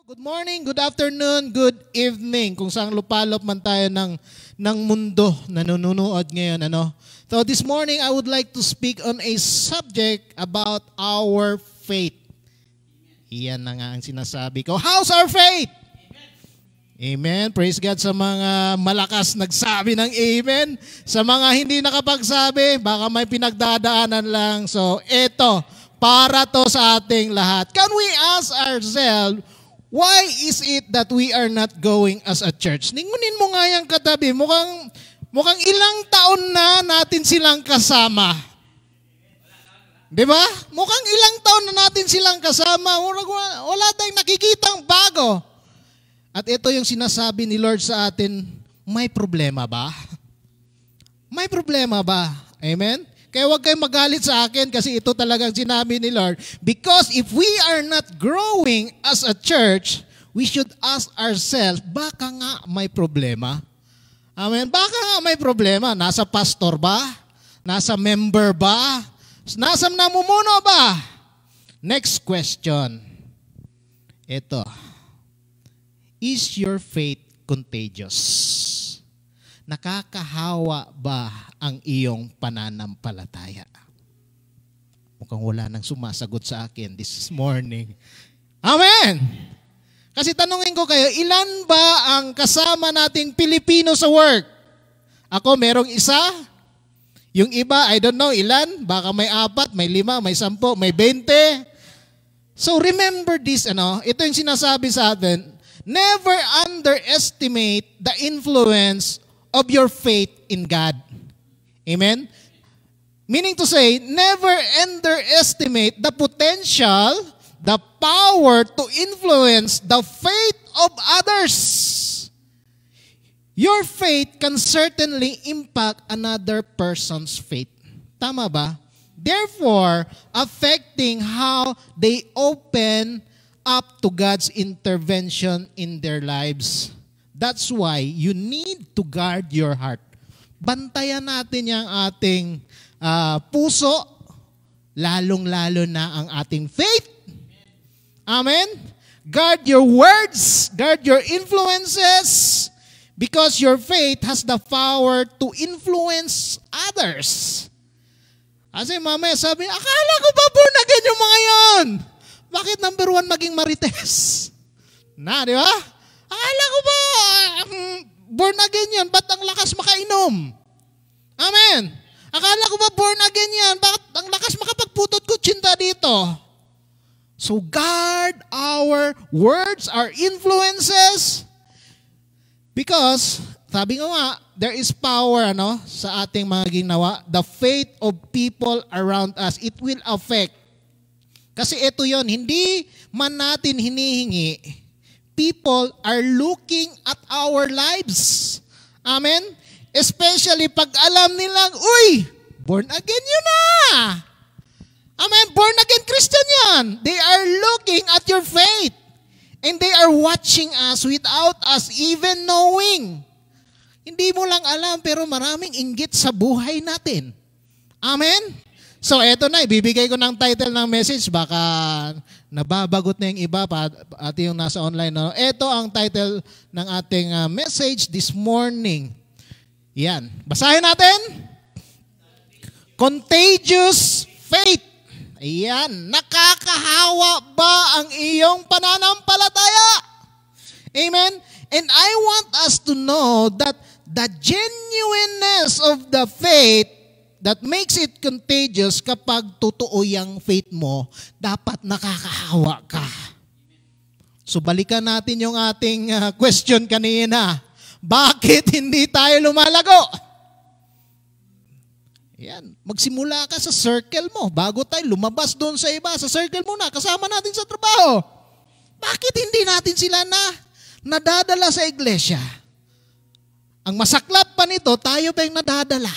Good morning, good afternoon, good evening. Kung saan lupalop man tayo ng mundo na nanonood ngayon. So this morning, I would like to speak on a subject about our faith. Iyan na nga ang sinasabi ko. How's our faith? Amen. Praise God sa mga malakas nagsabi ng amen. Sa mga hindi nakapagsabi, baka may pinagdadaanan lang. So eto, para to sa ating lahat. Can we ask ourselves, why is it that we are not going as a church? Ningunin mo nga yung katabi. Mukhang ilang taon na natin silang kasama. Di ba? Mukhang ilang taon na natin silang kasama. Wala tayong nakikitang bago. At ito yung sinasabi ni Lord sa atin, may problema ba? May problema ba? Amen? Kaya huwag kayong magalit sa akin kasi ito talagang sinabi ni Lord. Because if we are not growing as a church, we should ask ourselves, baka nga may problema? Amen? Baka nga may problema. Nasa pastor ba? Nasa member ba? Nasa namumuno ba? Next question. Ito. Is your faith contagious? Nakakahawa ba ang iyong pananampalataya? Mukhang wala nang sumasagot sa akin this morning. Amen! Kasi tanungin ko kayo, ilan ba ang kasama nating Pilipino sa work? Ako, merong isa. Yung iba, I don't know ilan. Baka may 4, may 5, may 10, may 20. So remember this, ito yung sinasabi sa atin, never underestimate the influence of your faith in God. Amen? Meaning to say, never underestimate the potential, the power to influence the faith of others. Your faith can certainly impact another person's faith. Tama ba? Therefore, affecting how they open up to God's intervention in their lives. That's why you need to guard your heart. Bantayan natin yung ating puso, lalong-lalo na ang ating faith. Amen? Guard your words, guard your influences, because your faith has the power to influence others. Kasi mamaya sabi, akala ko ba born again yung mga yon? Bakit number 1 maging marites? Na, di ba? Akala ko ba, born again yan, ba't ang lakas makainom? Amen. Akala ko ba born again yan, bakit ang lakas makapagputot kutsinta dito? So guard our words, our influences, because, sabi ko nga, there is power sa ating mga ginawa. The faith of people around us, it will affect. Kasi ito yon, hindi man natin hinihingi, people are looking at our lives. Amen? Especially pag alam nilang, uy, born again yun na. Amen? Born again Christian yan. They are looking at your faith. And they are watching us without us even knowing. Hindi mo lang alam pero maraming inggit sa buhay natin. Amen? So eto na, ibibigay ko ng title ng message. Baka nababagot na yung iba at yung nasa online. Ito ang title ng ating message this morning. Yan. Basahin natin. Contagious faith. Ayan. Nakakahawa ba ang iyong pananampalataya? Amen? And I want us to know that the genuineness of the faith that makes it contagious kapag totoo yung faith mo, dapat nakakahawa ka. So balikan natin yung ating question kanina. Bakit hindi tayo lumalago? Yan. Magsimula ka sa circle mo. Bago tayo lumabas doon sa iba, sa circle mo na, kasama natin sa trabaho. Bakit hindi natin sila nadadala sa iglesia? Ang masaklap pa nito, tayo ba yung nadadala?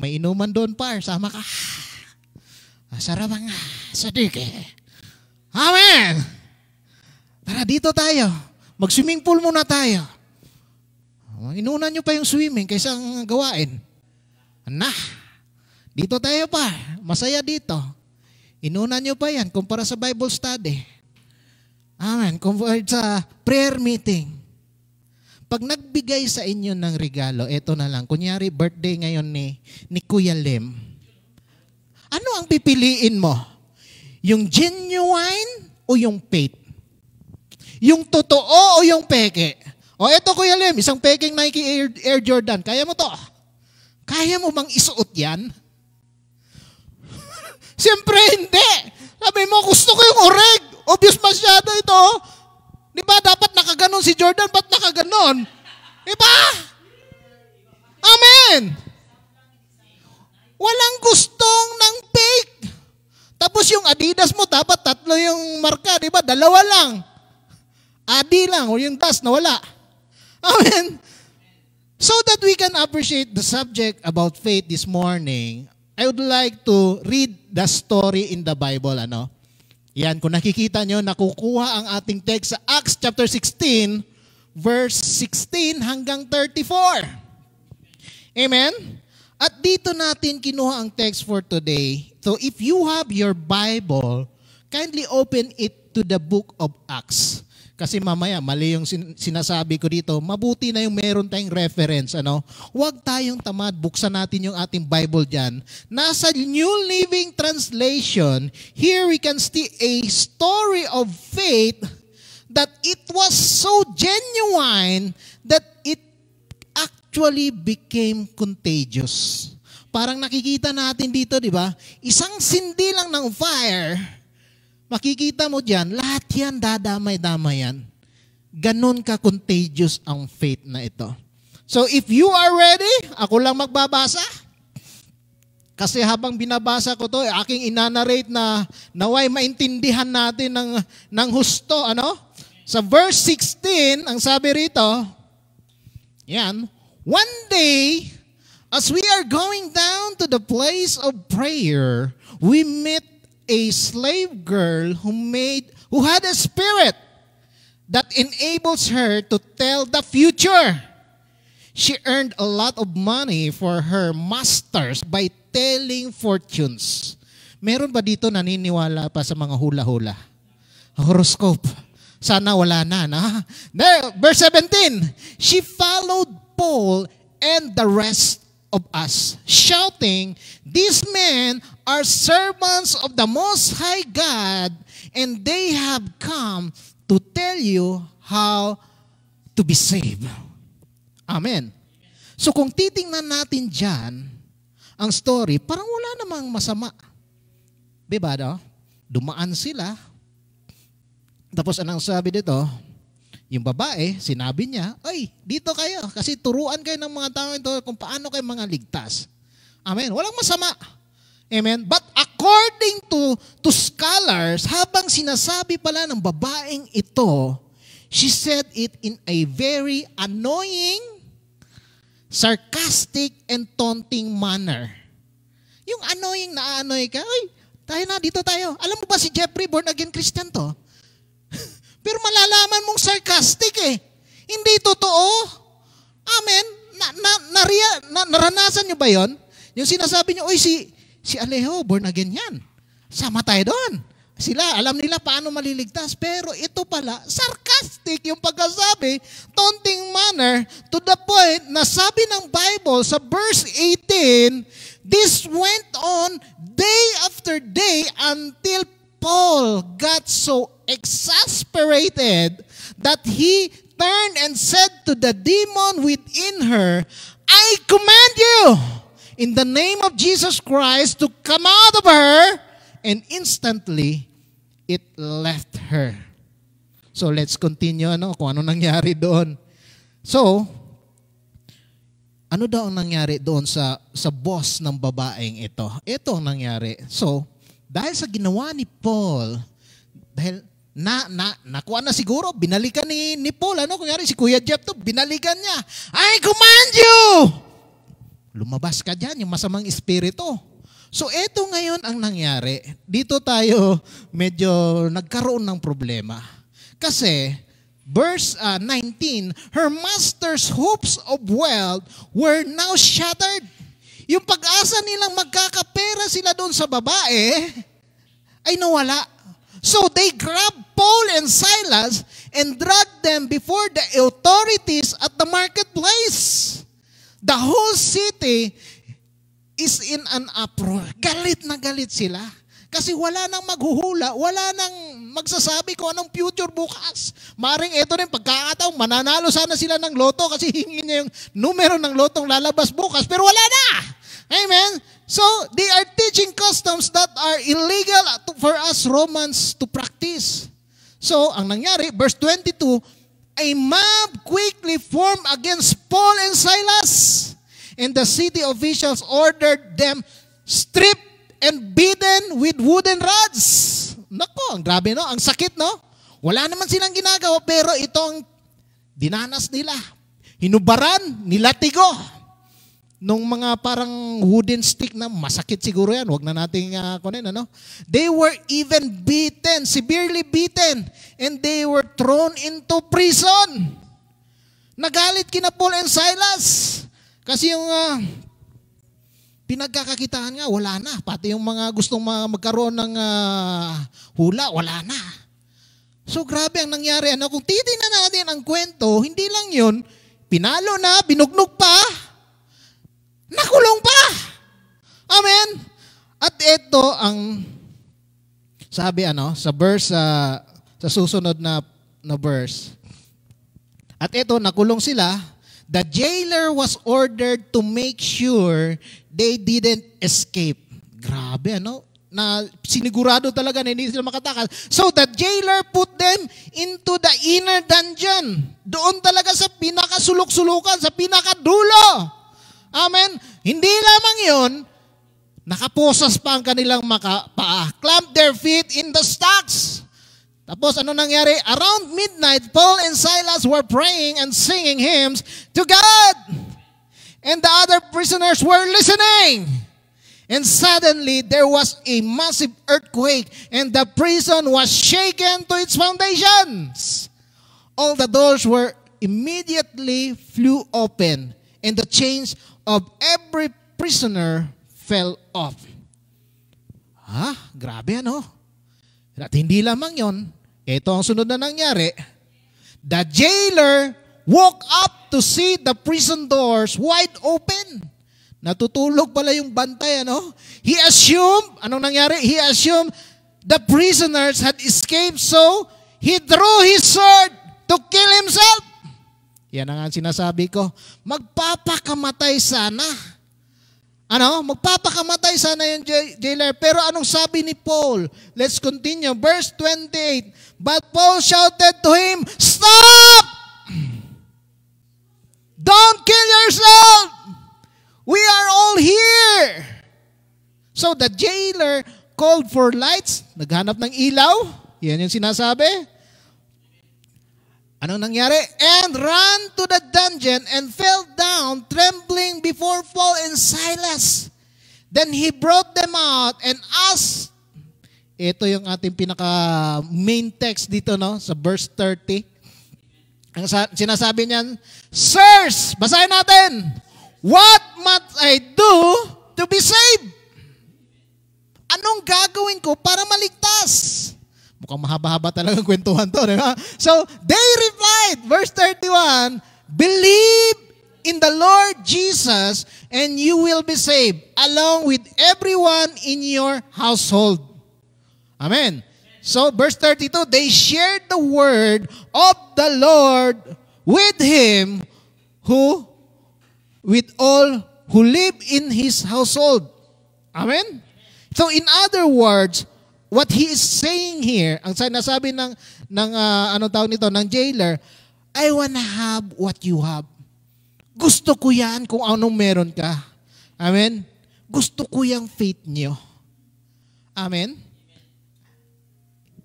May inuman doon pa, sama ka. Sarap nga, sadike. Amen! Tara, dito tayo. Mag-swimming pool muna tayo. Inunan nyo pa yung swimming kaysa ang gawain. Dito tayo pa. Masaya dito. Inunan nyo pa yan kumpara sa Bible study. Amen. Compared sa prayer meeting. Pag nagbigay sa inyo ng regalo, eto na lang. Kunyari, birthday ngayon ni Kuya Lim. Ano ang pipiliin mo? Yung genuine o yung fake? Yung totoo o yung peke? O eto Kuya Lim, isang peking Nike Air Jordan. Kaya mo to? Kaya mo bang isuot yan? Siyempre hindi. Sabi mo, gusto ko yung oreg. Obvious masyado ito. Di ba? Dapat nakaganon si Jordan. Ba't nakaganon? Di ba? Amen. Walang gustong ng fake. Tapos yung Adidas mo, dapat 3 yung marka. Di ba? 2 lang. Adi lang. O yung das na wala. Amen. So that we can appreciate the subject about faith this morning, I would like to read the story in the Bible. Yan, kung nakikita nyo, nakukuha ang ating text sa Acts chapter 16, verse 16 hanggang 34. Amen? At dito natin kinuha ang text for today. So if you have your Bible, kindly open it to the book of Acts. Kasi mamaya, mali yung sinasabi ko dito, mabuti na yung meron tayong reference. Huwag tayong tamad, buksan natin yung ating Bible dyan. Nasa New Living Translation, here we can see a story of faith that it was so genuine that it actually became contagious. Parang nakikita natin dito, di ba? Isang sindi lang ng fire, makikita mo dyan, lahat yan dadamay-damay yan. Ganon ka-contagious ang faith na ito. So if you are ready, ako lang magbabasa. Kasi habang binabasa ko to, aking inanarrate na naway maintindihan natin ng husto. Sa verse 16, ang sabi rito, yan, one day, as we are going down to the place of prayer, we met a slave girl who had a spirit that enables her to tell the future. She earned a lot of money for her masters by telling fortunes. Meron ba dito naniniwala pa sa mga hula-hula? Horoscope. Sana wala na. There, verse 17. She followed Paul and the rest of us, shouting, "These men are servants of the Most High God, and they have come to tell you how to be saved." Amen. So kung titingnan natin dyan, ang story, parang wala namang masama. Diba, dumaan sila. Tapos anong sabi dito? Yung babae, sinabi niya, "Ay, dito kayo kasi turuan kayo ng mga tao ito kung paano kayo mga ligtas." Amen. Walang masama. Amen. But according to scholars, habang sinasabi pala ng babaeng ito, she said it in a very annoying, sarcastic, and taunting manner. Yung annoying na annoy ka, "Ay, tayo na, dito tayo. Alam mo ba si Jeffrey, born again Christian to?" Pero malalaman mong sarcastic Hindi totoo. Amen. Naranasan nyo ba yon? Yung sinasabi nyo, "Uy, si Alejo, born again yan. Sama tayo doon." Sila, alam nila paano maliligtas. Pero ito pala, sarcastic yung pagkasabi, taunting manner, to the point na sabi ng Bible sa verse 18, this went on day after day until Paul got so exasperated that he turned and said to the demon within her, "I command you in the name of Jesus Christ to come out of her," and instantly it left her. So let's continue kung ano nangyari doon. So, ano daw ang nangyari doon sa boss ng babaeng ito? Ito ang nangyari. So, dahil sa ginawa ni Paul, dahil nakuha na siguro, binalikan ni Paul, kunyari si Kuya Jeff to, binalikan niya, "I command you!" Lumabas ka dyan, yung masamang espiritu. So eto ngayon ang nangyari. Dito tayo medyo nagkaroon ng problema. Kasi, verse 19, her master's hopes of wealth were now shattered. Yung pag-asa nilang magkakapera sila doon sa babae, ay nawala. So they grabbed Paul and Silas Silas and dragged them before the authorities at the marketplace. The whole city is in an uproar. Galit na galit sila. Kasi wala nang maghuhula, wala nang magsasabi kung anong future bukas. Maring ito rin, pagkakataong mananalo sana sila ng loto kasi hingin niya yung numero ng lotong lalabas bukas, pero wala na! Amen? So, they are teaching customs that are illegal for us Romans to practice. So, ang nangyari, verse 22, a mob quickly formed against Paul and Silas, and the city officials ordered them stripped and beaten with wooden rods. Nako, ang grabe, no? Ang sakit, no? Wala naman silang ginagawa, pero ito ang dinanas nila. Hinubaran, nilatigo. Nung mga parang wooden stick na masakit siguro yan. Huwag na nating kunin, ano? They were even beaten, severely beaten, and they were thrown into prison. Nagalit kina Paul and Silas. Kasi yung pinagkakakitaan nga, wala na. Pati yung mga gustong magkaroon ng hula, wala na. So grabe ang nangyari. Ano? Kung titignan natin ang kwento, hindi lang yun, pinalo na, binugnog pa, nakulong pa. Amen? At ito ang sabi sa verse, sa susunod na verse. At ito, nakulong sila. The jailer was ordered to make sure they didn't escape. Grabe, na sinigurado talaga na hindi sila makatakas. So the jailer put them into the inner dungeon. Doon talaga sa pinakasulok-sulukan, sa pinakadulo. Amen? Hindi lamang yun, nakaposas pa ang kanilang paa. Clamp their feet in the stocks. Tapos ano nangyari? Around midnight, Paul and Silas were praying and singing hymns to God. And the other prisoners were listening. And suddenly, there was a massive earthquake, and the prison was shaken to its foundations. All the doors were immediately flew open, and the chains of every prisoner fell off. Grabe At hindi lamang yon. Ito ang sunod na nangyari. The jailer woke up to see the prison doors wide open. Natutulog pala yung bantay, He assumed, anong nangyari? He assumed the prisoners had escaped, so he drew his sword to kill himself. Yan ang sinasabi ko. Magpapakamatay sana. Magpapakamatay sana yung jailer. Pero anong sabi ni Paul? Let's continue. Verse 28. But Paul shouted to him, "Stop! Don't kill yourself! We are all here!" So the jailer called for lights. Naghanap ng ilaw. Yan yung sinasabi. Anong nangyari? And ran to the dungeon and fell down, trembling before Paul and Silas. Then he brought them out and asked. Ito yung ating pinaka-main text dito, sa verse 30. Ang sinasabi niyan, "Sirs," basahin natin, "what must I do to be saved?" Anong gagawin ko para maligtas? Mukhang mahaba-haba talagang kwentuhan to, diba? So, they replied, verse 31, "Believe in the Lord Jesus and you will be saved, along with everyone in your household." Amen. So, verse 32, they shared the word of the Lord with him with all who live in his household. Amen? So, in other words, what he is saying here, ang sinasabi ng jailer, I wanna have what you have. Gusto ko yan kung anong meron ka. Amen? Gusto ko yung faith niyo. Amen?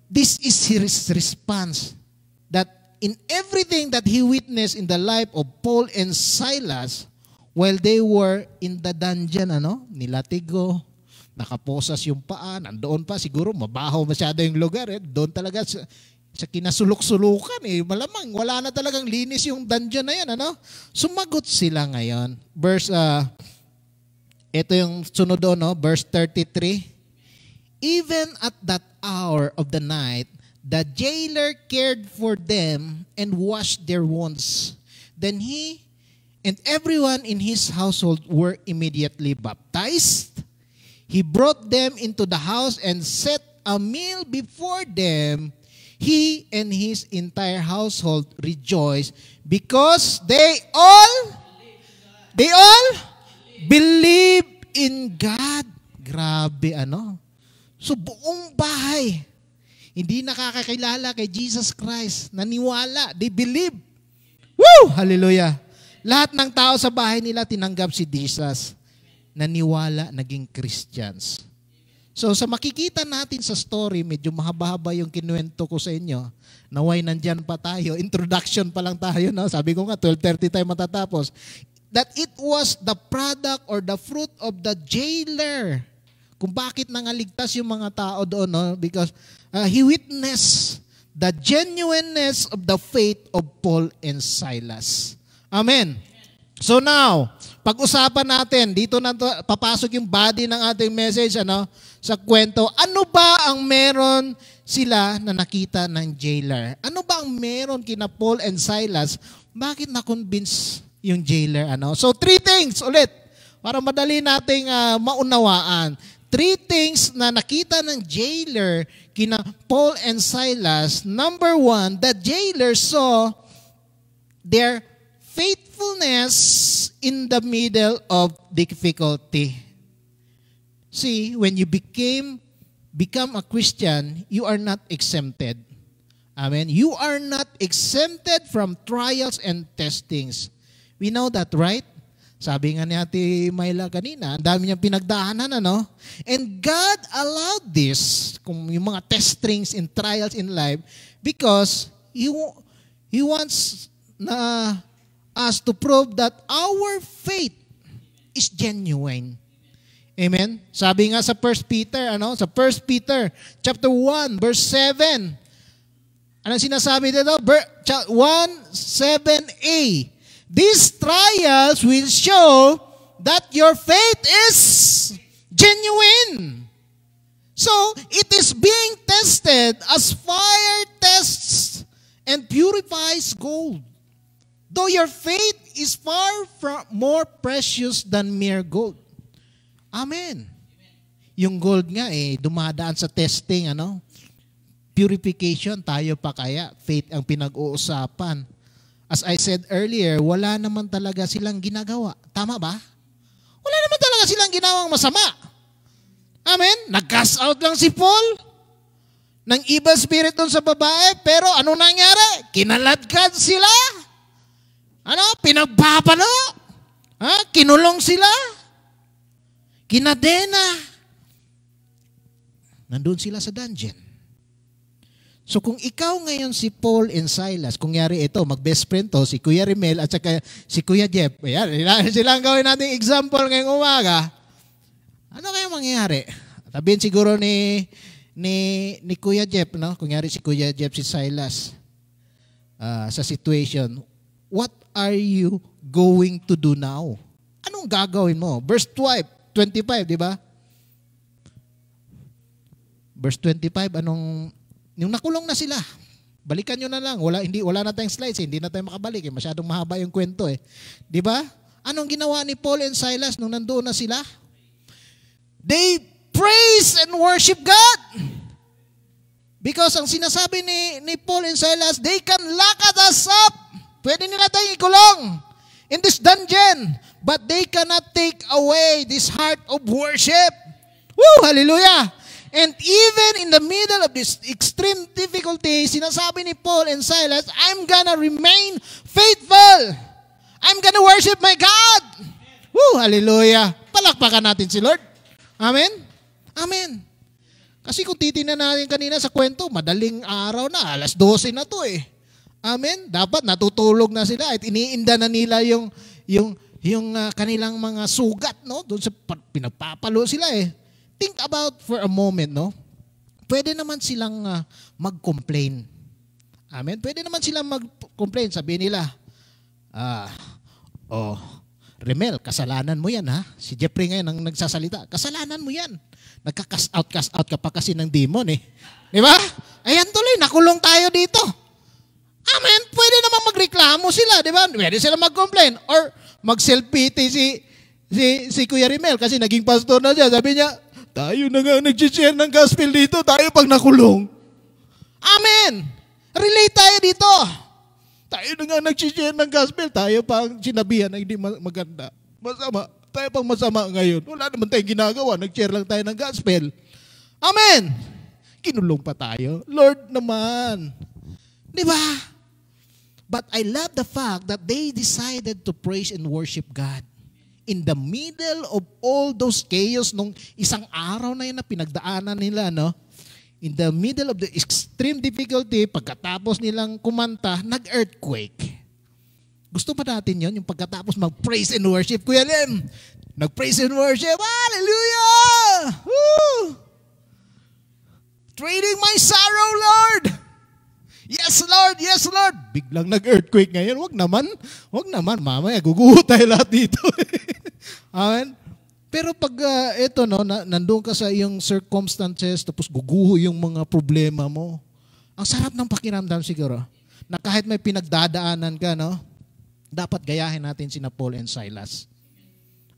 This is his response, that in everything that he witnessed in the life of Paul and Silas, while they were in the dungeon, nilatigo, nakaposas yung paa, nandoon pa, siguro mabaho masyado yung lugar, doon talaga sa kinasulok-sulukan, malamang wala na talagang linis yung dungeon na yan, Sumagot sila ngayon. Verse, ito yung sunod doon, verse 33. Even at that hour of the night, The jailer cared for them and washed their wounds. Then he and everyone in his household were immediately baptized. He brought them into the house and set a meal before them. He and his entire household rejoiced because they all believe in God. Grabe ano. So buong bahay, hindi nakakakilala kay Jesus Christ. Naniwala. They believe. Woo! Hallelujah. Lahat ng tao sa bahay nila tinanggap si Jesus. Naniwala, naging Christians. So sa makikita natin sa story, medyo mahaba-haba yung kinuwento ko sa inyo. Naway nandyan pa tayo. Introduction pa lang tayo. No? Sabi ko nga, 12:30 tayo matatapos. That it was the product or the fruit of the jailer. Kung bakit nangaligtas yung mga tao doon. No? Because he witnessed the genuineness of the faith of Paul and Silas. Amen. So now, pag-usapan natin, dito na to, papasok yung body ng ating message sa kwento. Ano ba ang meron sila na nakita ng jailer? Ano ba ang meron kina Paul and Silas? Bakit na-convince yung jailer? So 3 things ulit, para madali nating maunawaan. 3 things na nakita ng jailer kina Paul and Silas. Number 1, the jailer saw their faithfulness in the middle of difficulty. See, when you become a Christian, you are not exempted. Amen. You are not exempted from trials and testings. We know that, right? Sabi nga ni Ate Myla kanina, ang dami niyang pinagdaanan, And God allowed this, kung yung mga testings and trials in life, because He wants us to prove that our faith is genuine. Amen? Sabi nga sa 1 Peter, sa 1 Peter chapter 1, verse 7. Anong sinasabi dito? 1:7a. These trials will show that your faith is genuine. So, it is being tested as fire tests and purifies gold. Though your faith is far more precious than mere gold. Amen. Yung gold nga dumadaan sa testing, Purification, tayo pa kaya? Faith ang pinag-uusapan. As I said earlier, wala naman talaga silang ginagawa. Tama ba? Wala naman talaga silang ginawang masama. Amen? Nag-cast out lang si Paul ng evil spirit doon sa babae, pero ano nangyari? Kinaladkad sila. Pinagpapalo. Kinulong sila. Kinadena. Nandun sila sa dungeon. So kung ikaw ngayon si Paul and Silas, kung yari ito, mag-best friend to, si Kuya Rimel at saka si Kuya Jeff, ayan, sila ang gawin natin example ngayong umaga, ano kaya mangyayari? Sabihin siguro ni Kuya Jeff, kung yari si Kuya Jeff, si Silas, sa situation, what are you going to do now? Anong gagawin mo? Verse 25, di ba? Verse 25, yung nakulong na sila. Balikan nyo na lang. Wala na tayong slides. Hindi na tayo makabalik. Masyadong mahaba yung kwento. Di ba? Anong ginawa ni Paul and Silas nung nandoon na sila? They praise and worship God. Because ang sinasabi ni Paul and Silas, they can lock us up. Pwede nila tayong ikulong in this dungeon. But they cannot take away this heart of worship. Woo! Hallelujah! And even in the middle of this extreme difficulty, sinasabi ni Paul and Silas, I'm gonna remain faithful. I'm gonna worship my God. Woo! Hallelujah! Palakpakan natin si Lord. Amen? Amen. Kasi kung titingnan natin kanina sa kwento, madaling araw na, 12:00 na to Amen? Dapat natutulog na sila at iniinda na nila yung kanilang mga sugat, doon sa pinagpapalo sila Think about for a moment, Pwede naman silang mag-complain. Amen? Pwede naman silang mag-complain. Sabihin nila, Remel, kasalanan mo yan, ha? Si Jeffrey ngayon ang nagsasalita. Kasalanan mo yan. Cast out ka pa kasi ng demon eh. Di ba? Ayan tuloy, nakulong tayo dito. Amen. Pwede naman magreklamo sila, di ba? Pwede sila mag-complain. Or mag-self-pity si Kuya Rimel kasi naging pastor na siya. Sabi niya, tayo na nga nag-share ng gospel dito, tayo pag nakulong. Amen. Relate tayo dito. Tayo na nga nag-share ng gospel, tayo pang sinabihan na hindi maganda. Masama. Tayo pang masama ngayon. Wala naman tayong ginagawa. Nag-share lang tayo ng gospel. Amen. Kinulong pa tayo. Lord naman. Di ba? But I love the fact that they decided to praise and worship God. In the middle of all those chaos nung isang araw na yun na pinagdaanan nila, no? In the middle of the extreme difficulty, pagkatapos nilang kumanta, nag-earthquake. Gusto ba natin yun? Yung pagkatapos mag-praise and worship. Kuya Lem, nag-praise and worship. Hallelujah! Woo! Trading my sorrow, Lord! Yes, Lord! Yes, Lord! Biglang nag-earthquake ngayon. Wag naman, mamaya, guguho tayo lahat dito. Amen? Pero pag ito, no, nandun ka sa iyong circumstances, tapos guguho yung mga problema mo, ang sarap ng pakiramdam siguro, na kahit may pinagdadaanan ka, no, dapat gayahin natin sina Paul and Silas.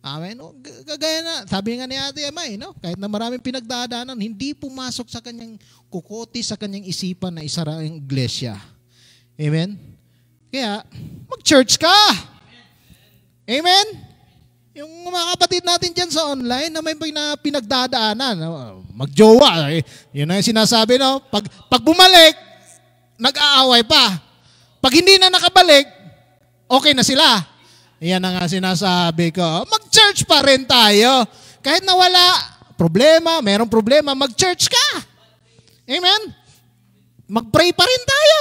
Amen? O, gaya na, sabi nga ni Ate Emay, no? Kahit na maraming pinagdadaanan, hindi pumasok sa kanyang kukote, sa kanyang isipan na isara ang iglesia. Amen? Kaya, mag-church ka! Amen? Yung mga kapatid natin dyan sa online na may pinagdadaanan, mag-jowa, yun ang sinasabi, no? Pag bumalik, nag-aaway pa. Pag hindi na nakabalik, okay na sila. Yan ang nga sinasabi ko. Mag-church pa rin tayo. Kahit na wala problema, merong problema, mag-church ka. Amen? Mag-pray pa rin tayo.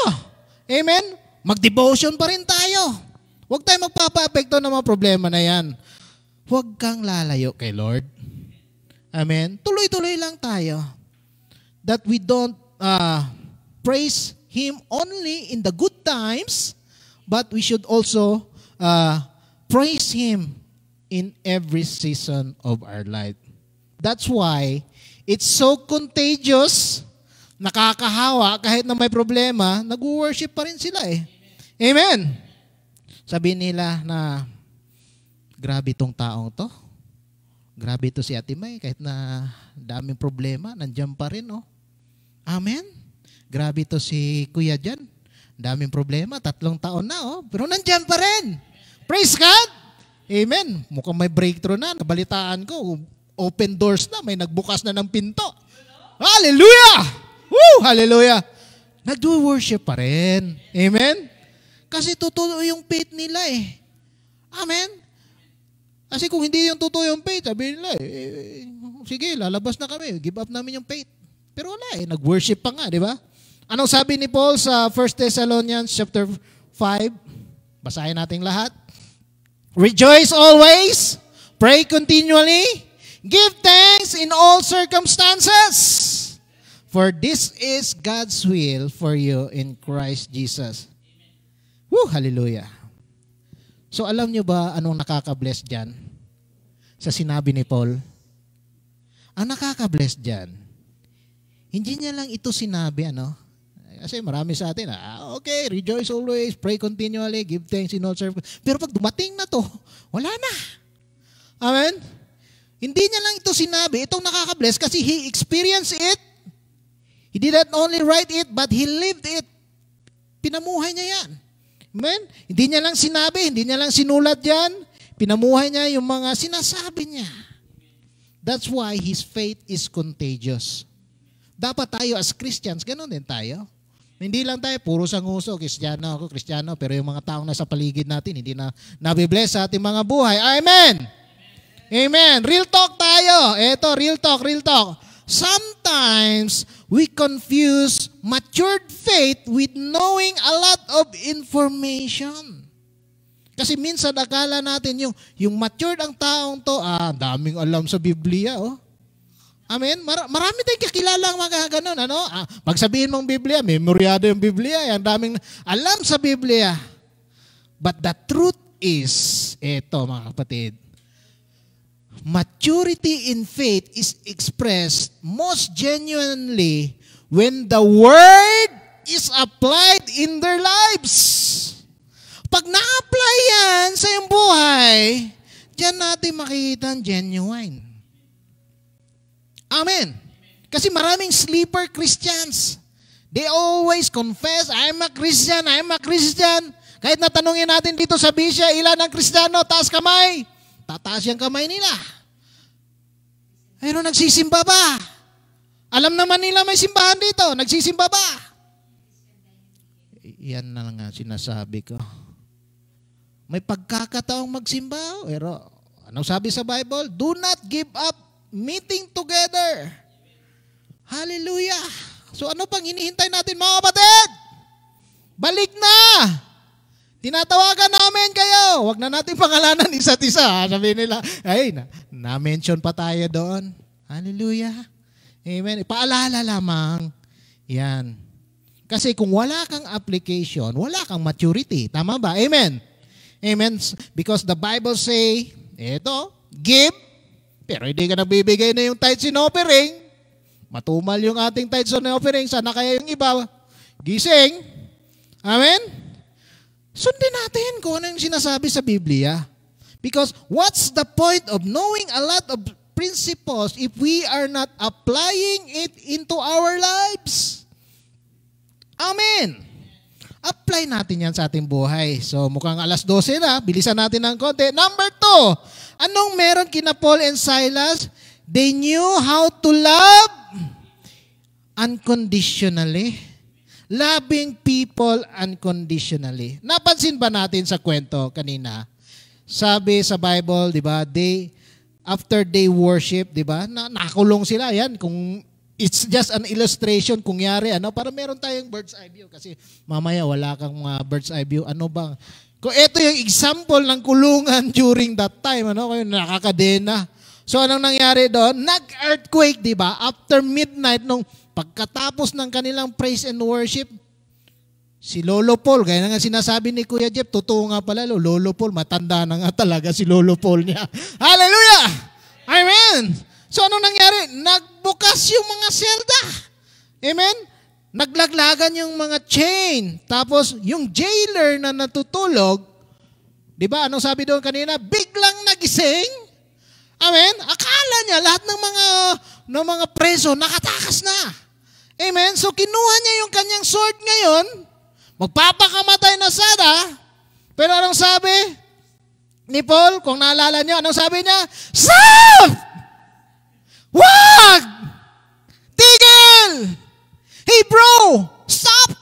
Amen? Mag-devotion pa rin tayo. Huwag tayo magpapa-apekto ng mga problema na yan. Huwag kang lalayo kay Lord. Amen? Tuloy-tuloy lang tayo. That we don't praise Him only in the good times, but we should also praise Him in every season of our life. That's why it's so contagious, nakakahawa, kahit na may problema, nag-worship pa rin sila eh. Amen? Sabihin nila na, grabe tong taong to. Grabe to si Ate May, kahit na daming problema, nandiyan pa rin, oh. Amen? Grabe to si Kuya Jan, daming problema, 3 taon na, oh. Pero nandiyan pa rin. Praise God! Amen. Mukhang may breakthrough na. Nabalitaan ko, open doors na. May nagbukas na ng pinto. Hallelujah! Woo! Hallelujah! Nag-worship pa rin. Amen? Kasi totoo yung faith nila eh. Amen? Kasi kung hindi yung totoo yung faith, sabi nila sige, lalabas na kami. Give up namin yung faith. Pero wala eh. Nag-worship pa nga, di ba? Anong sabi ni Paul sa 1 Thessalonians chapter 5? Basahin natin lahat. Rejoice always, pray continually, give thanks in all circumstances, for this is God's will for you in Christ Jesus. Woo, hallelujah. So alam nyo ba anong nakaka-bless dyan sa sinabi ni Paul? Ang nakaka-bless dyan, hindi niya lang ito sinabi, ano? Kasi marami sa atin, okay, rejoice always, pray continually, give thanks in all circumstances. Pero pag dumating na to, wala na. Amen? Hindi niya lang ito sinabi, itong nakaka-bless kasi he experienced it. He did not only write it, but he lived it. Pinamuhay niya yan. Amen? Hindi niya lang sinabi, hindi niya lang sinulat yan. Pinamuhay niya yung mga sinasabi niya. That's why his faith is contagious. Dapat tayo as Christians, ganun din tayo. Hindi lang tayo, puro sanguso, Kristiyano ako, Kristiyano, pero yung mga taong nasa paligid natin, hindi na nabibless sa ating mga buhay. Amen! Amen! Real talk tayo. Eto, real talk, real talk. Sometimes, we confuse matured faith with knowing a lot of information. Kasi minsan, akala natin yung matured ang taong to, daming alam sa Biblia, oh. Amen? Marami tayong kakilala mga ganun. Ano? Pagsabihin mong Biblia, memoryado yung Biblia. Ang daming alam sa Biblia. But the truth is, eto mga kapatid, Maturity in faith is expressed most genuinely when the Word is applied in their lives. Pag na-apply yan sa iyong buhay, diyan natin makikita ang genuine. Amen. Kasi maraming sleeper Christians. They always confess, I'm a Christian, I'm a Christian. Kahit natanungin natin dito sa Bisya, ilan ang Kristiyano, taas kamay. Tataas yung kamay nila. Pero nagsisimba ba? Alam naman nila may simbahan dito. Nagsisimba ba? Yan na nga sinasabi ko. May pagkakataong magsimba. Pero anong sabi sa Bible? Do not give up meeting together. Hallelujah. So ano pang hinihintay natin mga kapatid? Balik na! Tinatawagan namin kayo. Huwag na natin pangalanan isa't isa. Sabihin nila, ay, na-mention pa tayo doon. Hallelujah. Amen. Paalala lamang. Yan. Kasi kung wala kang application, wala kang maturity. Tama ba? Amen. Amen. Because the Bible say, eto, give, pero hindi ka nabibigay na yung tithes in offering. Matumal yung ating tithes in offering. Sana kaya yung iba. Gising. Amen. Sundin natin kung ano yung sinasabi sa Biblia. Because what's the point of knowing a lot of principles if we are not applying it into our lives? Amen. Apply natin yan sa ating buhay. So mukhang 12:00 na. Bilisan natin ng konti. Number 2. Anong meron kina Paul and Silas? They knew how to love unconditionally. Loving people unconditionally. Napansin ba natin sa kwento kanina? Sabi sa Bible, di ba, after they worship, di ba, nakulong sila. Yan, kung it's just an illustration, kung yari, para meron tayong bird's eye view. Kasi mamaya wala kang mga bird's eye view. Ano bang? Kung ito yung example ng kulungan during that time, kayo nakakadena. So anong nangyari doon? Nag-earthquake, di ba? After midnight, nung pagkatapos ng kanilang praise and worship, si Lolo Paul, gaya na nga sinasabi ni Kuya Jeff, totoo nga pala, Lolo Paul, matanda na nga talaga si Lolo Paul niya. Hallelujah! Amen! So anong nangyari? Nagbukas yung mga selda. Amen? Naglaglagan yung mga chain. Tapos yung jailer na natutulog, di ba, anong sabi doon kanina? Biglang nagising. Amen? Akala niya lahat ng mga preso nakatakas na. Amen? So kinuha niya yung kanyang sword ngayon, magpapakamatay na sana, pero anong sabi ni Paul? Kung naalala niyo, anong sabi niya? Stop! Wag! Tigil! Hey bro! Stop!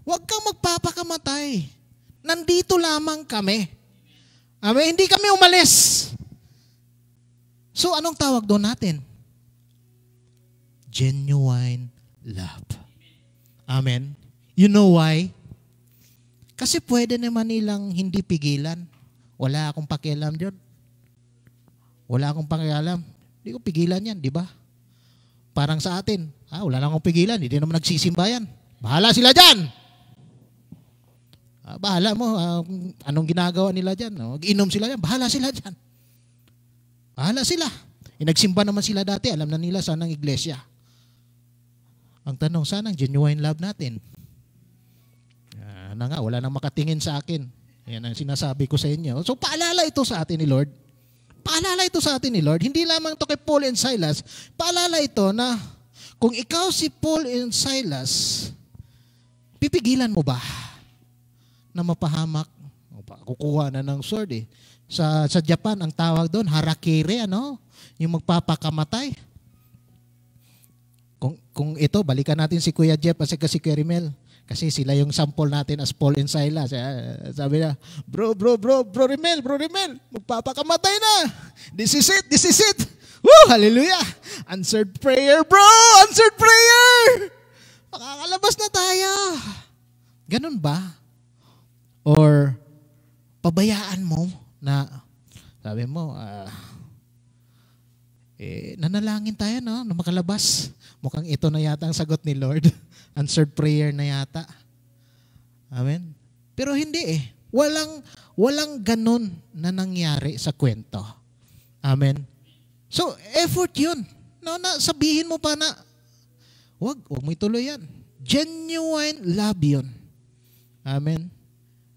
Wag kang magpapakamatay. Nandito lamang kami. Amen? Hindi kami umalis. So anong tawag doon natin? Genuine love. Amen. You know why? Kasi pwede naman nilang hindi pigilan. Wala akong pakialam dyan. Wala akong pakialam. Hindi ko pigilan yan, di ba? Parang sa atin, wala na akong pigilan. Hindi naman nagsisimba yan. Bahala sila dyan. Bahala mo. Anong ginagawa nila dyan? Mag-inom sila dyan. Bahala sila dyan. Bahala sila. Nagsimba naman sila dati. Alam na nila saan ang iglesia. Ang tanong, saan ang genuine love natin? Wala nang makatingin sa akin. Yan ang sinasabi ko sa inyo. So paalala ito sa atin ni Lord. Paalala ito sa atin ni Lord. Hindi lamang ito kay Paul and Silas. Paalala ito na kung ikaw si Paul and Silas, pipigilan mo ba na mapahamak? Kukuha na ng sword eh. Sa Japan, ang tawag doon, harakiri, yung magpapakamatay. Kung ito, balikan natin si Kuya Jeff at si Kuya Rimel. Kasi sila yung sample natin as Paul and Silas. Sabi na, bro Rimel, magpapakamatay na. This is it. Woo, hallelujah. Answered prayer, bro, answered prayer. Makakalabas na tayo. Ganun ba? Or, pabayaan mo na, sabi mo, nanalangin tayo, na makalabas. Mukhang ito na yata ang sagot ni Lord. Answered prayer na yata. Amen? Pero hindi Walang ganun na nangyari sa kwento. Amen. So, effort yun. No, na, sabihin mo pa na, wag mo ituloy yan. Genuine love yun. Amen.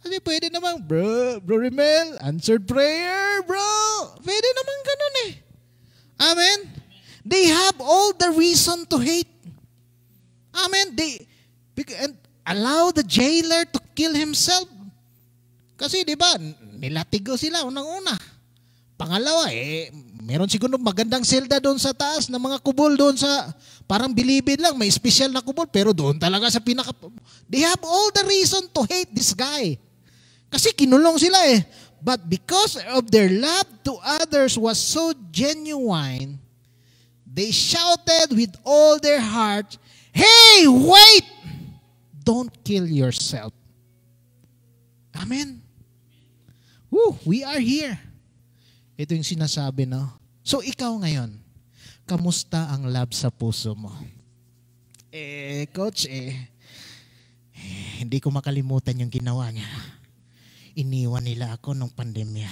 Kasi pwede namang, bro Rimel, answered prayer, bro. Pwede namang ganun eh. Amen. They have all the reason to hate. Amen. And allow the jailer to kill himself. Kasi di ba, nilatigo sila unang-una. Pangalawa, meron siguro magandang selda doon sa taas na mga kubol doon sa, parang bilibid lang, may special na kubol, pero doon talaga sa pinaka, they have all the reason to hate this guy. Kasi kinulong sila eh. But because of their love to others was so genuine, they shouted with all their heart, "Hey, wait! Don't kill yourself." Amen. Woo, we are here. Ito yung sinasabi, no? So ikaw ngayon, kamusta ang love sa puso mo? Coach, hindi ko makalimutan yung ginawa niya. Iniwan nila ako nung pandemya.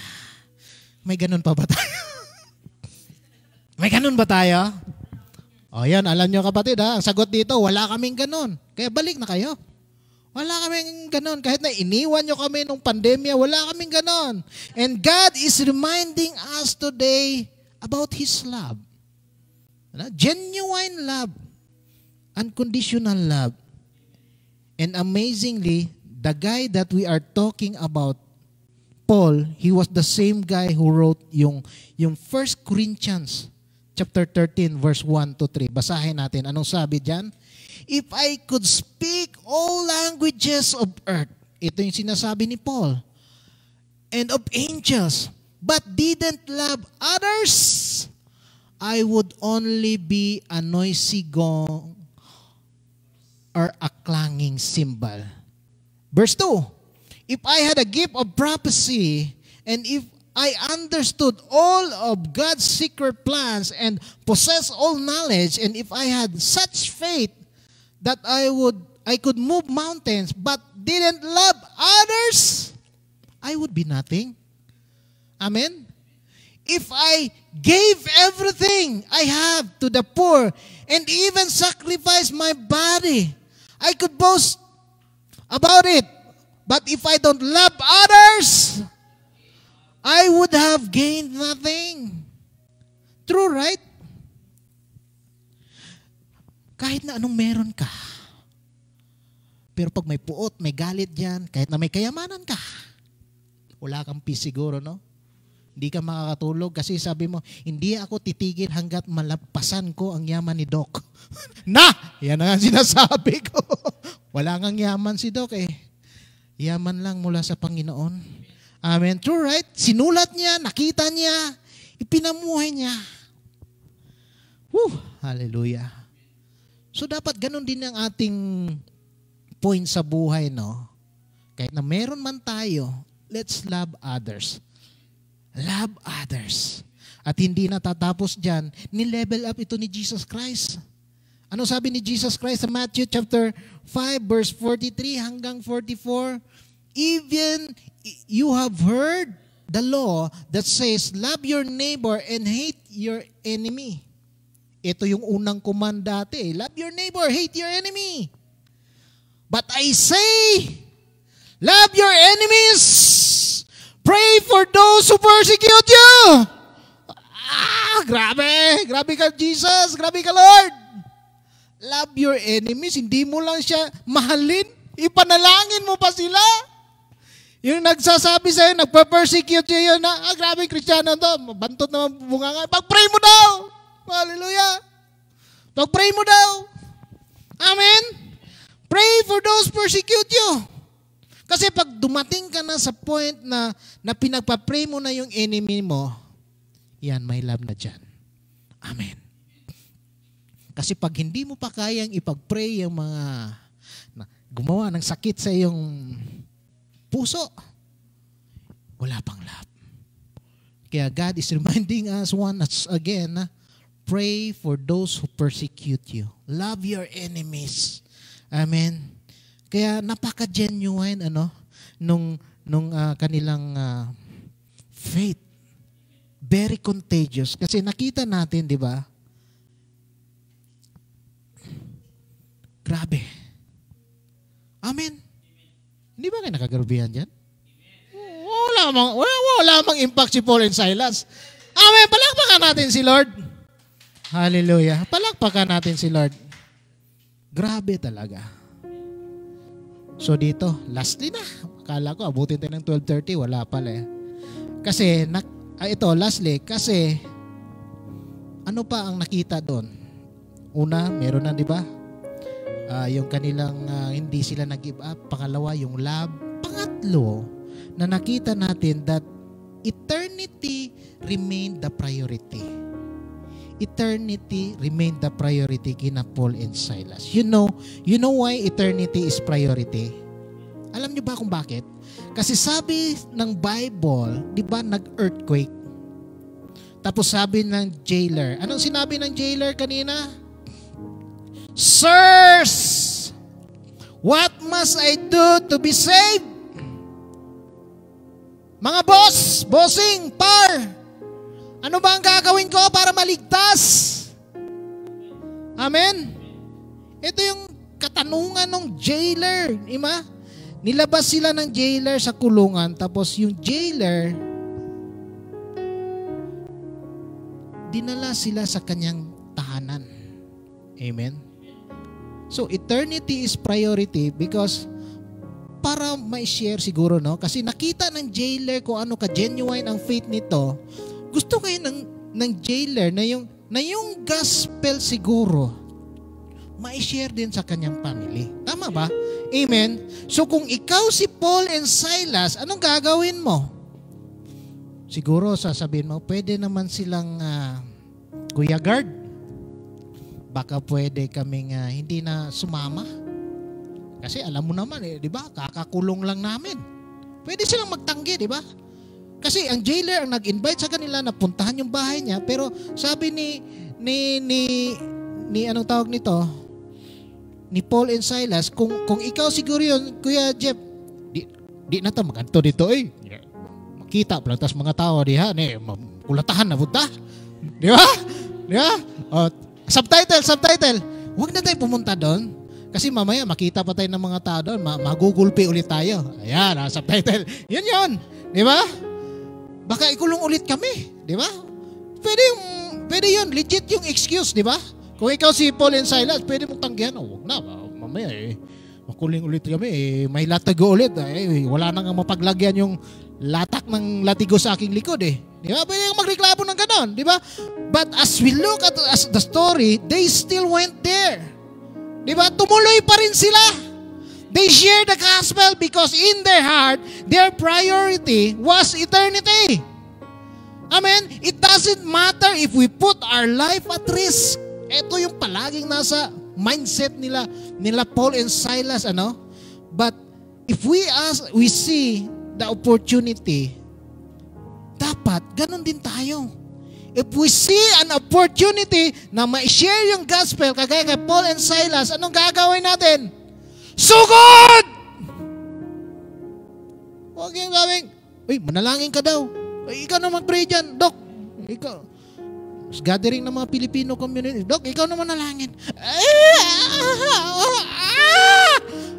May ganun pa ba tayo? May ganun ba tayo? O yan, alam nyo kapatid ha, ang sagot dito, wala kaming ganun. Kaya balik na kayo. Wala kaming ganun. Kahit na iniwan nyo kami nung pandemya, wala kaming ganun. And God is reminding us today about His love. Genuine love. Unconditional love. And amazingly, the guy that we are talking about, Paul, he was the same guy who wrote yung 1 Corinthians chapter 13 verse 1 to 3. Basahin natin. Anong sabi diyan? If I could speak all languages of earth, ito yung sinasabi ni Paul, and of angels, but didn't love others, I would only be a noisy gong or a clanging cymbal. Verse 2, if I had a gift of prophecy, and if I understood all of God's secret plans and possess all knowledge, and if I had such faith that I could move mountains, but didn't love others, I would be nothing. Amen? If I gave everything I have to the poor, and even sacrifice my body, I could boast about it. But if I don't love others, I would have gained nothing. True, right? Kahit na anong meron ka, pero pag may puot, may galit dyan, kahit na may kayamanan ka, wala kang peace siguro, no? Hindi ka makakatulog kasi sabi mo, hindi ako titigil hanggat malampasan ko ang yaman ni Doc. Na! Yan ang sinasabi ko. Wala ngang yaman si Doc eh. Yaman lang mula sa Panginoon. Amen. True, right? Sinulat niya, nakita niya, ipinamuhay niya. Woo! Hallelujah. So dapat ganun din ang ating point sa buhay, no? Kahit na meron man tayo, let's love others. Love others. At hindi natatapos dyan, ni-level up ito ni Jesus Christ. Ano sabi ni Jesus Christ sa Matthew chapter 5 verse 43 hanggang 44? Even you have heard the law that says, love your neighbor and hate your enemy. Ito yung unang command dati. Love your neighbor, hate your enemy. But I say, love your enemies. Pray for those who persecute you. Grabe. Grabe ka, Jesus. Grabe ka, Lord. Love your enemies. Hindi mo lang siya mahalin. Ipanalangin mo pa sila. Yung nagsasabi sa'yo, nagpa-persecute yun na, grabe yung Kristiyano to. Bantot naman bunga nga. Pag-pray mo daw. Hallelujah. Pag-pray mo daw. Amen. Pray for those persecute you. Kasi pag dumating ka na sa point na pinagpa-pray mo na yung enemy mo, yan, may love na dyan. Amen. Kasi pag hindi mo pa kayang ipag-pray yung mga gumawa ng sakit sa iyong puso, wala pang love. Kaya God is reminding us once again, pray for those who persecute you. Love your enemies. Amen. Kaya napaka-genuine nung kanilang faith very contagious. Kasi nakita natin, di ba? Grabe. Amen. Hindi ba kayo nakagarubihan dyan? Wala mang impact si Paul and Silas. Amen. Palakpakan natin si Lord. Hallelujah. Palakpakan natin si Lord. Grabe talaga. So dito, lastly na. Akala ko, abutin tayo ng 12:30. Wala pala eh. Kasi, ito, lastly, kasi, ano pa ang nakita doon? Una, meron na, di ba? Yung kanilang, hindi sila nag-give up. Pangalawa, yung love. Pangatlo, na nakita natin that eternity remained the priority. Eternity remained the priority kina Paul and Silas. You know why eternity is priority? Alam niyo ba kung bakit? Kasi sabi ng Bible, di ba nag-earthquake? Tapos sabi ng jailer, anong sinabi ng jailer kanina? Sirs, what must I do to be saved? Mga bossing, par, ano ba ang gagawin ko para maligtas? Amen? Ito yung katanungan ng jailer. Ima? Nilabas sila ng jailer sa kulungan, tapos yung jailer, dinala sila sa kanyang tahanan. Amen? So, eternity is priority because para ma-share siguro, no? Kasi nakita ng jailer kung ano ka-genuine ang faith nito. Gusto kayo ng jailer na yung gospel siguro ma-share din sa kanyang family. Tama ba? Amen? So kung ikaw si Paul and Silas, anong gagawin mo? Siguro sasabihin mo, pwede naman silang Kuya Guard. Baka pwede kaming hindi na sumama. Kasi alam mo naman, di ba? Kakakulong lang namin. Pwede silang magtanggi, di ba? Kasi ang jailer ang nag-invite sa kanila na puntahan yung bahay niya, pero sabi ni anong tawag nito? Ni Paul and Silas, kung ikaw siguro yun, Kuya Jeff, di na ta maganto dito eh. Makita pala tas mga tao diha, kulatahan na buta. Di ba? Di ba? Subtitle. Huwag na tayo pumunta doon. Kasi mamaya makita pa tayo ng mga tao doon, magugulpi ulit tayo. Ayan, subtitle. Yun. Di ba? Baka ikulong ulit kami, di ba? Pwede yun, legit yung excuse, di ba? Kung ikaw si Paul and Silas, pwede mong tanggihan, huwag na, mamaya makuling ulit kami, may latago ulit, wala nang mapaglagyan yung latak ng latigo sa aking likod di ba? Pwede kang magreklamo ng ganon, di ba? But as we look at the story, they still went there. Di ba? Tumuloy pa rin sila. They shared the gospel because in their heart, their priority was eternity. Amen? It doesn't matter if we put our life at risk. Ito yung palaging nasa mindset nila Paul and Silas, ano? But if we see the opportunity, dapat ganun din tayo. If we see an opportunity na ma-share yung gospel, kagaya kay Paul and Silas, anong gagawin natin? Sugod! Huwag yung gawing, manalangin ka daw. Ikaw na mag-pray dyan. Dok, ikaw. Gathering ng mga Filipino community. Dok, ikaw na manalangin.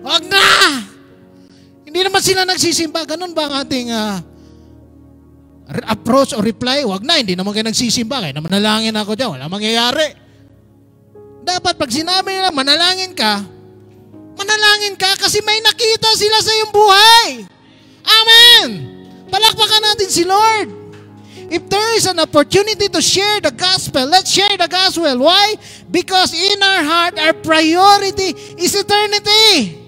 Huwag na! Hindi naman sila nagsisimba. Ganun ba ang ating approach or reply? Huwag na, hindi naman kayo nagsisimba. Kaya na manalangin ako dyan. Wala mangyayari. Dapat pag sinabi nila, manalangin ka kasi may nakita sila sa iyong buhay. Amen! Palakpakan natin si Lord. If there is an opportunity to share the gospel, let's share the gospel. Why? Because in our heart, our priority is eternity.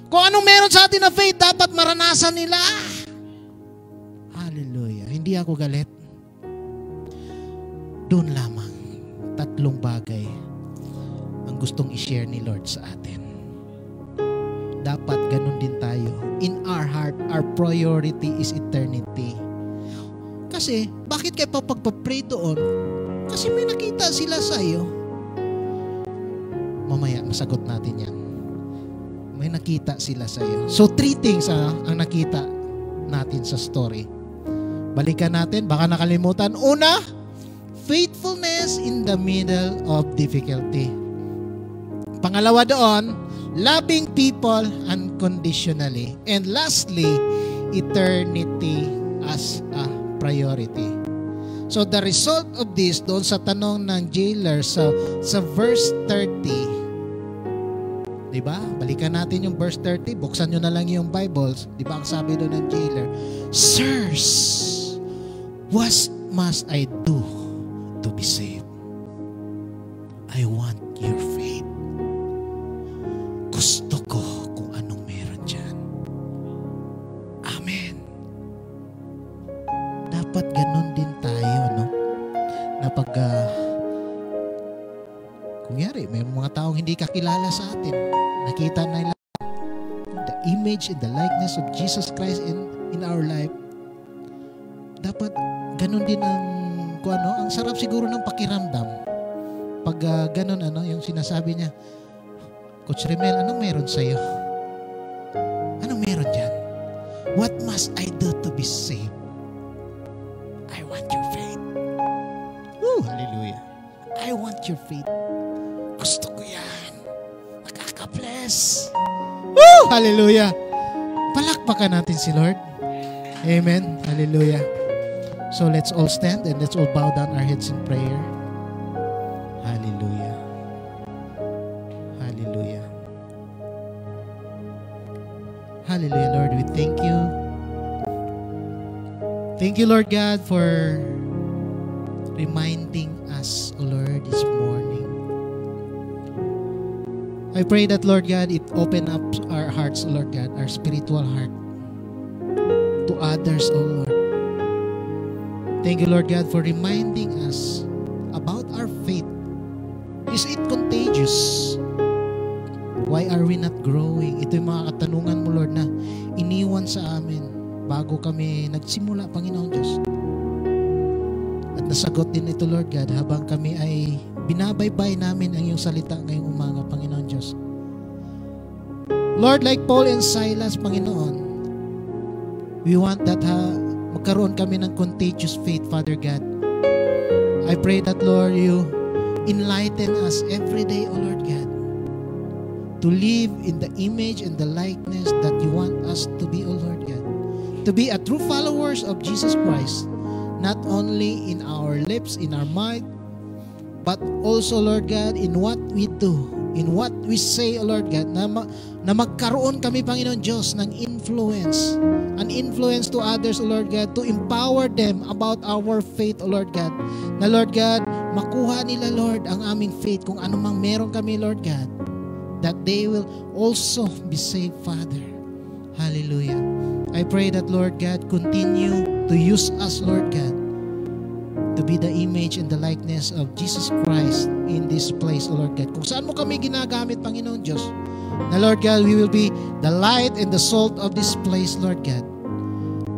Kung anong meron sa atin na faith, dapat maranasan nila. Hallelujah. Hindi ako galit. Doon lamang, 3 bagay ang gustong i-share ni Lord sa atin. Dapat ganun din tayo. In our heart, our priority is eternity. Kasi, bakit kayo papagpa-pray doon? Kasi may nakita sila sa iyo. Mamaya, masagot natin yan. May nakita sila sa iyo. So, 3 things ang nakita natin sa story. Balikan natin, baka nakalimutan. Una, faithfulness in the middle of difficulty. Pangalawa doon, loving people unconditionally. And lastly, eternity as a priority. So the result of this, doon sa tanong ng jailer sa verse 30, diba? Balikan natin yung verse 30, buksan nyo na lang yung Bibles. Diba ang sabi doon ng jailer, Sirs, what must I do to be saved? I want your faith. Gusto ko kung anong meron dyan. Amen. Dapat ganun din tayo, no? Na pag kunyari, may mga taong hindi kakilala sa atin, nakita na nila the image and the likeness of Jesus Christ in our life. Dapat ganun din ang sarap siguro ng pakiramdam. Pag ganun, yung sinasabi niya, Coach Remel, anong meron sa'yo? Anong meron dyan? What must I do to be saved? I want your faith. Woo, hallelujah. I want your faith. Gusto ko yan. Nakaka-bless. Woo, hallelujah. Palakpakan natin si Lord. Amen. Hallelujah. So let's all stand and let's all bow down our heads in prayer. Hallelujah. Hallelujah. Hallelujah, Lord. We thank you. Thank you, Lord God, for reminding us, O Lord, this morning. I pray that, Lord God, it open up our hearts, O Lord God, our spiritual heart to others, O Lord. Thank you, Lord God, for reminding us about our faith. Is it contagious? Why are we not growing? Ito yung mga katanungan mo, Lord, na iniwan sa amin bago kami nagsimula, Panginoon Diyos. At nasagot din ito, Lord God, habang kami ay binabaybay namin ang iyong salita ngayong umaga, Panginoon Diyos. Lord, like Paul and Silas, Panginoon, we want that magkaroon kami ng contagious faith, Father God. I pray that, Lord, you enlighten us every day, O Lord God, to live in the image and the likeness that you want us to be, O Lord God. To be a true followers of Jesus Christ, not only in our lips, in our mind, but also, Lord God, in what we do, in what we say, O Lord God, na magkaroon kami, Panginoon Diyos, ng influence, an influence to others, O Lord God, to empower them about our faith, O Lord God. Na, Lord God, makuha nila, Lord, ang aming faith, kung anumang meron kami, Lord God, that they will also be saved, Father. Hallelujah. I pray that, Lord God, continue to use us, Lord God, to be the image and the likeness of Jesus Christ in this place, O Lord God. Kung saan mo kami ginagamit, Panginoon Diyos, na, Lord God, we will be the light and the salt of this place, Lord God.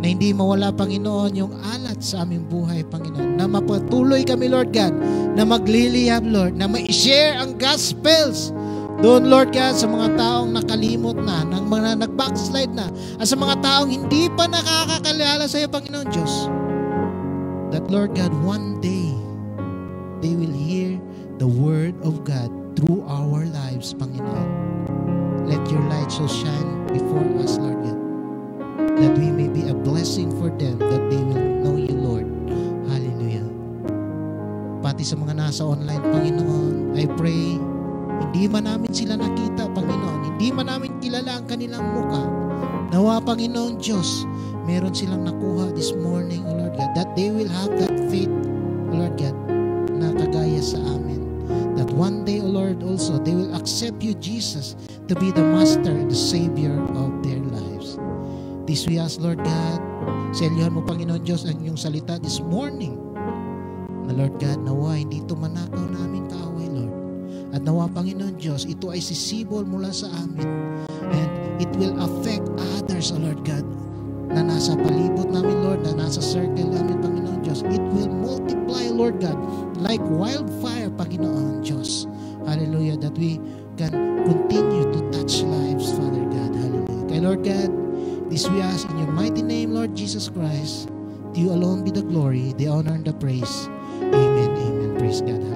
Na hindi mawala, Panginoon, yung alat sa aming buhay, Panginoon. Na mapatuloy kami, Lord God, na magliliyab, Lord, na ma-share ang gospels doon, Lord God, sa mga taong nakalimot na, ng mga nag-backslide na, at sa mga taong hindi pa nakakakalala sa iyo, Panginoon Diyos. That, Lord God, one day, they will hear the word of God through our lives, Panginoon. Let your light so shine before us, Lord God, that we may be a blessing for them, that they will know you, Lord. Hallelujah. Pati sa mga nasa online, Panginoon, I pray, hindi man namin sila nakita, Panginoon, hindi man namin kilala ang kanilang muka, nawa, Panginoon Diyos, meron silang nakuha this morning, O Lord God, that they will have that faith, O Lord God, na kagaya sa amin. That one day, O Lord, also, they will accept you, Jesus, to be the Master and the Savior of their lives. This we ask, Lord God, selyohan mo, Panginoon Diyos, ang iyong salita this morning, na, Lord God, nawa, hindi ito manakaw namin kaaway, Lord. At nawa, Panginoon Diyos, ito ay sisibol mula sa amin. And it will affect others, O Lord God, na nasa palibot namin, Lord, na nasa circle namin, Panginoon Diyos. It will multiply, Lord God, like wildfire, Panginoon Diyos. Hallelujah, that we can continue to touch lives, Father God. Hallelujah. Kay Lord God, this we ask in your mighty name, Lord Jesus Christ. you alone be the glory, the honor, and the praise. Amen. Amen. Praise God.